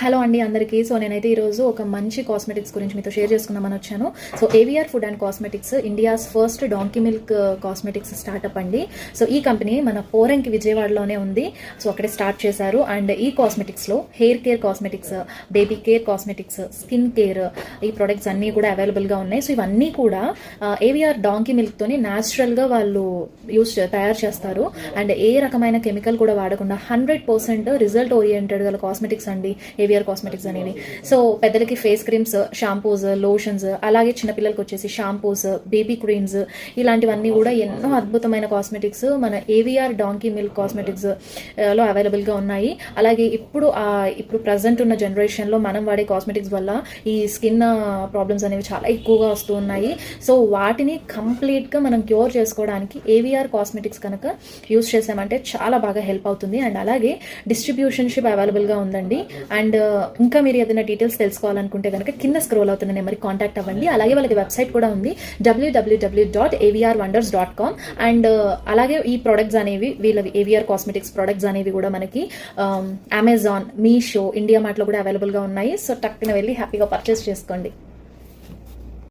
Hello అండి అందరికీ. So నేనైతే ఈరోజు ఒక మంచి కాస్మెటిక్స్ గురించి మీతో షేర్ చేసుకుందామని వచ్చాను. So AVR food and cosmetics India's first donkey milk cosmetics startup అండి. సో ఈ కంపెనీ మన పోరంకి విజయవాడలోనే ఉంది. సో అక్కడే స్టార్ట్ చేశారు. అండ్ ఈ కాస్మెటిక్స్లో hair care cosmetics, baby care cosmetics, skin care, ఈ ప్రొడక్ట్స్ అన్నీ కూడా అవైలబుల్గా ఉన్నాయి. సో ఇవన్నీ కూడా ఏవిఆర్ డాంకీ మిల్క్తోని న్యాచురల్గా వాళ్ళు తయారు చేస్తారు. అండ్ ఏ రకమైన కెమికల్ కూడా వాడకుండా 100% రిజల్ట్ ఓరియంటెడ్ గల కాస్మెటిక్స్ అండి ఏవిఆర్ కాస్మెటిక్స్ అనేవి. సో పెద్దలకి ఫేస్ క్రీమ్స్, షాంపూస్, లోషన్స్, అలాగే చిన్నపిల్లలకి వచ్చేసి షాంపూస్, బేబీ క్రీమ్స్, ఇలాంటివన్నీ కూడా ఎన్నో అద్భుతమైన కాస్మెటిక్స్ మన ఏవిఆర్ డాంకీ మిల్క్ కాస్మెటిక్స్ లో అవైలబుల్గా ఉన్నాయి. అలాగే ఇప్పుడు ప్రజెంట్ ఉన్న జనరేషన్లో మనం వాడే కాస్మెటిక్స్ వల్ల ఈ స్కిన్ ప్రాబ్లమ్స్ అనేవి చాలా ఎక్కువగా వస్తూ ఉన్నాయి. సో వాటిని కంప్లీట్గా మనం క్యూర్ చేసుకోవడానికి ఏవిఆర్ కాస్మెటిక్స్ కనుక యూజ్ చేసామంటే చాలా బాగా హెల్ప్ అవుతుంది. అండ్ అలాగే డిస్ట్రిబ్యూషన్షిప్ అవైలబుల్గా ఉందండి. అండ్ ఇంకా మీరు ఏదైనా డీటెయిల్స్ తెలుసుకోవాలనుకుంటే కనుక కింద స్క్రోల్ అవుతున్న నెంబర్కి కాంటాక్ట్ అవ్వండి. అలాగే వాళ్ళకి వెబ్సైట్ కూడా ఉంది, www.avrwonders.com. అండ్ అలాగే ఈ ప్రొడక్ట్స్ అనేవి వీళ్ళ ఏవిఆర్ కాస్మెటిక్స్ ప్రొడక్ట్స్ అనేవి కూడా మనకి అమెజాన్, మీషో, ఇండియా మార్ట్లో కూడా అవైలబుల్గా ఉన్నాయి. సో టక్కున వెళ్ళి హ్యాపీగా పర్చేస్ చేసుకోండి.